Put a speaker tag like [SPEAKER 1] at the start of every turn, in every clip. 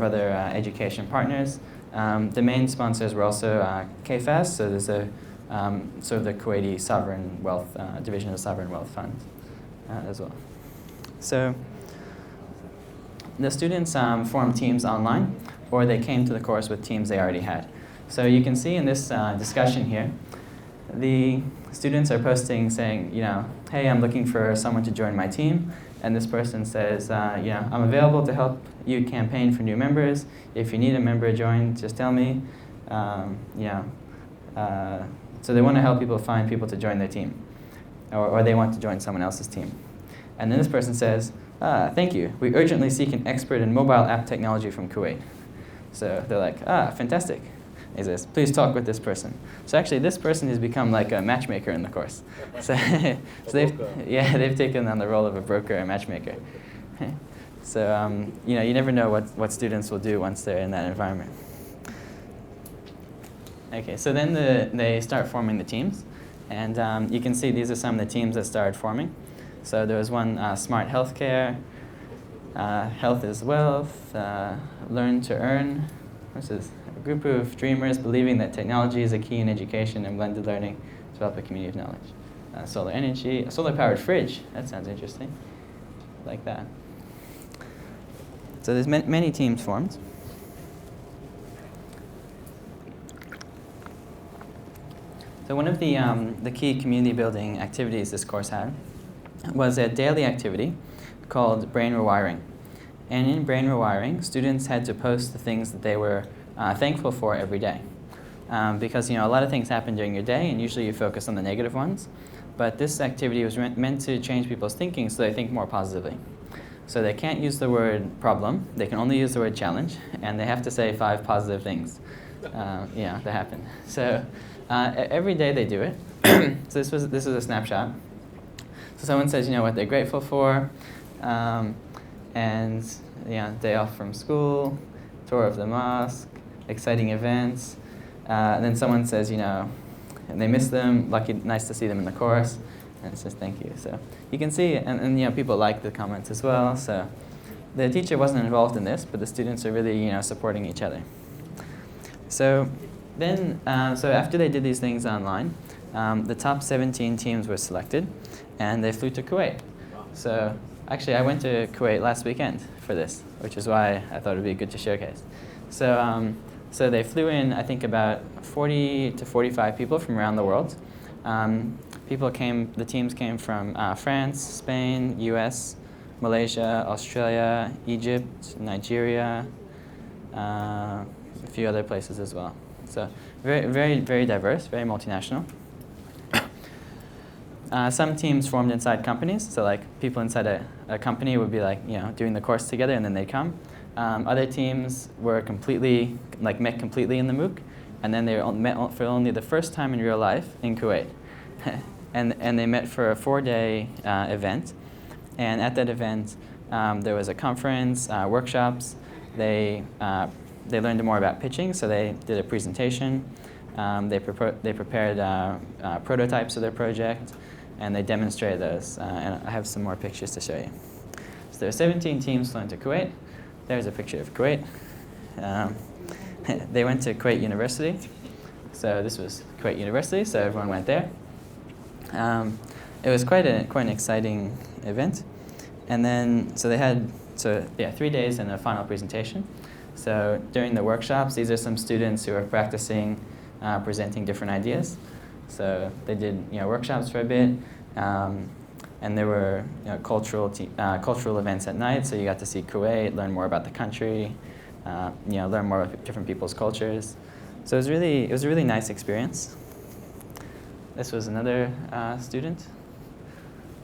[SPEAKER 1] other education partners. The main sponsors were also KFAS, so there's a sort of the Kuwaiti sovereign wealth division of sovereign wealth funds as well. So the students formed teams online, or they came to the course with teams they already had. So you can see in this discussion here, the students are posting saying, hey, I'm looking for someone to join my team. And this person says, I'm available to help you campaign for new members. If you need a member join, just tell me. So they want to help people find people to join their team, or they want to join someone else's team. And then this person says, thank you. We urgently seek an expert in mobile app technology from Kuwait. So they're like, fantastic. He says, please talk with this person. So actually, this person has become like a matchmaker in the course. So they've taken on the role of a broker, a matchmaker. So you never know what students will do once they're in that environment. Okay, so then they start forming the teams. And you can see these are some of the teams that started forming. So there was one, Smart Healthcare, Health is Wealth, Learn to Earn. This is a group of dreamers believing that technology is a key in education and blended learning to develop a community of knowledge. Solar energy, a solar-powered fridge. That sounds interesting. Like that. So there's many teams formed. So one of the key community building activities this course had was a daily activity called Brain Rewiring. And in Brain Rewiring, students had to post the things that they were thankful for every day. Because a lot of things happen during your day, and usually you focus on the negative ones. But this activity was meant to change people's thinking so they think more positively. So they can't use the word problem, they can only use the word challenge, and they have to say 5 positive things that happened. So every day they do it. So this was a snapshot. So someone says, what they're grateful for, and day off from school, tour of the mosque, exciting events, and then someone says, and they miss them, nice to see them in the course, and it says thank you. So you can see, and people like the comments as well. So the teacher wasn't involved in this, but the students are really supporting each other. So then, so after they did these things online, the top 17 teams were selected, and they flew to Kuwait. So actually, I went to Kuwait last weekend for this, which is why I thought it would be good to showcase. So, so they flew in, I think, about 40 to 45 people from around the world. The teams came from France, Spain, US, Malaysia, Australia, Egypt, Nigeria, a few other places as well. So very, very, very diverse, very multinational. Some teams formed inside companies, so people inside a company would be doing the course together, and then they'd come. Other teams were met completely in the MOOC, and then they met for only the first time in real life in Kuwait. and they met for a 4-day event, and at that event there was a conference, workshops. They learned more about pitching, so they did a presentation. They prepared prototypes of their project, and they demonstrated those. And I have some more pictures to show you. So there were 17 teams flown to Kuwait. There's a picture of Kuwait. They went to Kuwait University. So this was Kuwait University, so everyone went there. It was quite an exciting event. And then, so they had 3 days and a final presentation. So during the workshops, these are some students who are practicing presenting different ideas. So they did workshops for a bit, and there were cultural events at night. So you got to see Kuwait, learn more about the country, learn more about different people's cultures. So it was a really nice experience. This was another student.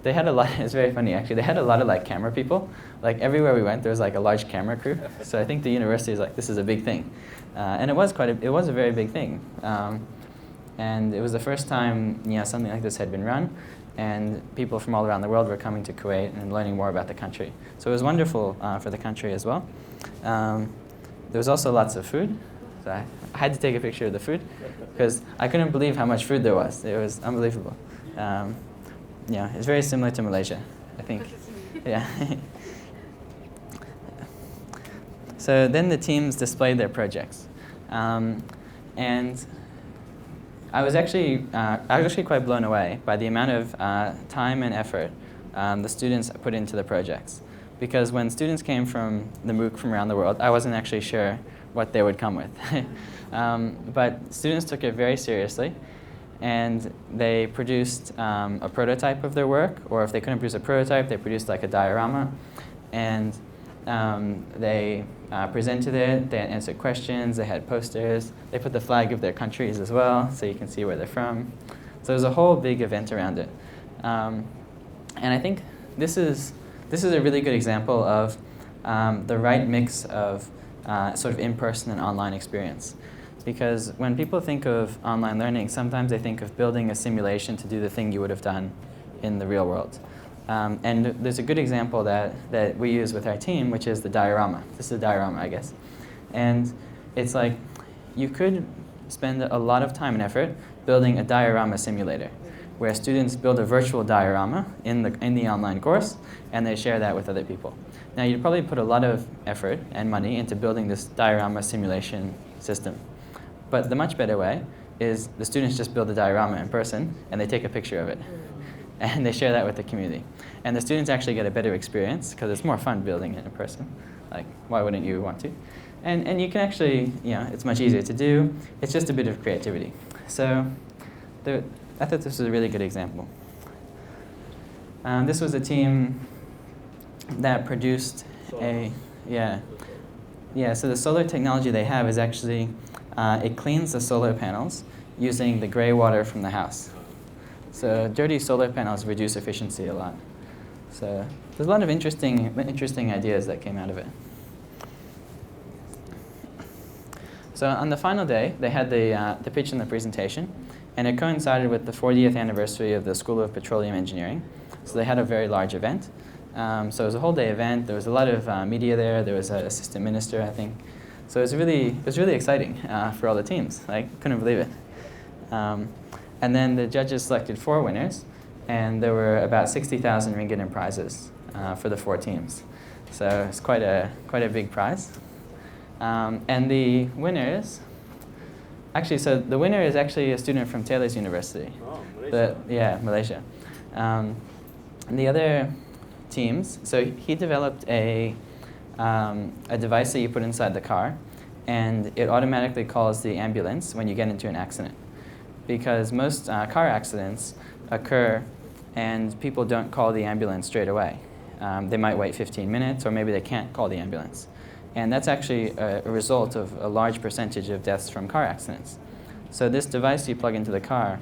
[SPEAKER 1] They had a lot. It's very funny actually. They had a lot of camera people. Everywhere we went, there was a large camera crew. So I think the university is this is a big thing, and it was a very big thing. And it was the first time something like this had been run, and people from all around the world were coming to Kuwait and learning more about the country. So it was wonderful for the country as well. There was also lots of food. So I had to take a picture of the food because I couldn't believe how much food there was. It was unbelievable. It's very similar to Malaysia, I think. Yeah. So then the teams displayed their projects. And I was actually quite blown away by the amount of time and effort the students put into the projects. Because when students came from the MOOC from around the world, I wasn't actually sure what they would come with. But students took it very seriously, and they produced a prototype of their work, or if they couldn't produce a prototype, they produced like a diorama, and they presented it, they answered questions, they had posters, they put the flag of their countries as well, so you can see where they're from. So there's a whole big event around it. And I think this is a really good example of the right mix of sort of in-person and online experience. Because when people think of online learning, sometimes they think of building a simulation to do the thing you would have done in the real world. And there's a good example that we use with our team, which is the diorama. This is a diorama, I guess. And it's like you could spend a lot of time and effort building a diorama simulator, where students build a virtual diorama in the online course, and they share that with other people. Now, you'd probably put a lot of effort and money into building this diorama simulation system. But the much better way is the students just build the diorama in person, and they take a picture of it. And they share that with the community. And the students actually get a better experience, because it's more fun building it in person. Like, why wouldn't you want to? And you can actually, it's much easier to do. It's just a bit of creativity. So I thought this was a really good example. This was a team that produced so the solar technology they have is actually, it cleans the solar panels using the gray water from the house. So dirty solar panels reduce efficiency a lot. So there's a lot of interesting ideas that came out of it. So on the final day, they had the pitch and the presentation, and it coincided with the 40th anniversary of the School of Petroleum Engineering. So they had a very large event. So it was a whole day event. There was a lot of media there. There was an assistant minister, I think. So it was really exciting for all the teams. I couldn't believe it. And then the judges selected 4 winners, and there were about 60,000 ringgit in prizes for the 4 teams. So it's quite a big prize. And the winners, so the winner is actually a student from Taylor's University.
[SPEAKER 2] Oh, Malaysia.
[SPEAKER 1] Malaysia. And the other teams, so he developed a device that you put inside the car, and it automatically calls the ambulance when you get into an accident. Because most car accidents occur and people don't call the ambulance straight away. They might wait 15 minutes, or maybe they can't call the ambulance. And that's actually a result of a large percentage of deaths from car accidents. So this device you plug into the car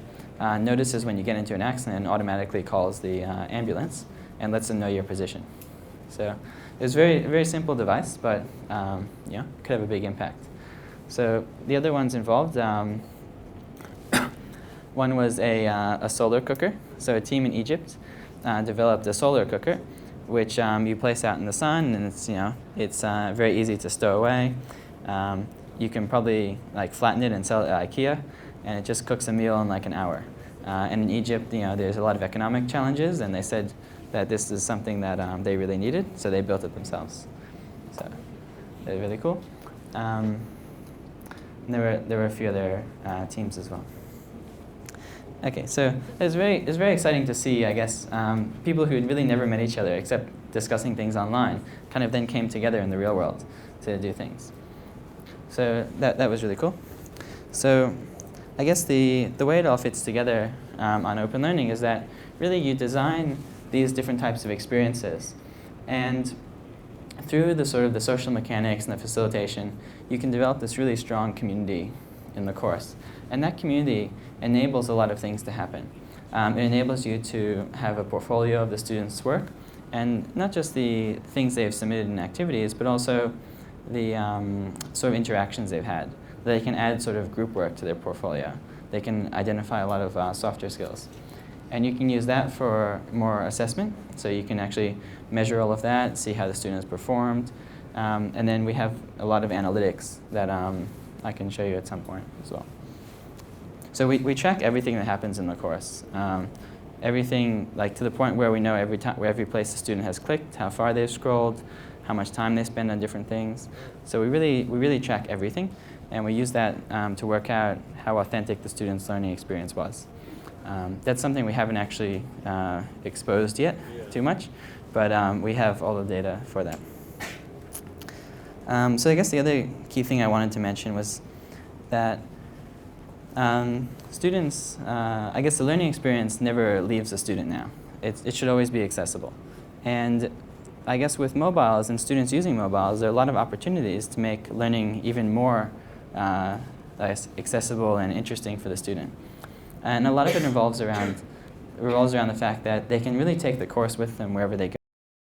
[SPEAKER 1] notices when you get into an accident and automatically calls the ambulance and lets them know your position. So it's a very simple device, but could have a big impact. So the other ones involved, one was a solar cooker. So a team in Egypt developed a solar cooker, which you place out in the sun, and it's very easy to stow away. You can probably flatten it and sell it at IKEA, and it just cooks a meal in like an hour. And in Egypt, there's a lot of economic challenges, and they said that this is something that they really needed, so they built it themselves. So they're really cool. And there were a few other teams as well. Okay, so it's very exciting to see, I guess, people who had really never met each other except discussing things online kind of then came together in the real world to do things. So that was really cool. So I guess the way it all fits together on open learning is that really you design these different types of experiences, and through the sort of the social mechanics and the facilitation, you can develop this really strong community in the course. And that community enables a lot of things to happen. It enables you to have a portfolio of the students' work, and not just the things they've submitted in activities, but also the sort of interactions they've had. They can add sort of group work to their portfolio. They can identify a lot of softer skills. And you can use that for more assessment, so you can actually measure all of that, see how the students performed, and then we have a lot of analytics that I can show you at some point as well. So we track everything that happens in the course. Everything, to the point where we know every place the student has clicked, how far they've scrolled, how much time they spend on different things. So we really track everything, and we use that to work out how authentic the student's learning experience was. That's something we haven't actually exposed yet too much, but we have all the data for that. So I guess the other key thing I wanted to mention was that students, I guess the learning experience never leaves the student now. It should always be accessible. And I guess with mobiles and students using mobiles, there are a lot of opportunities to make learning even more accessible and interesting for the student. And a lot of it revolves around the fact that they can really take the course with them wherever they go.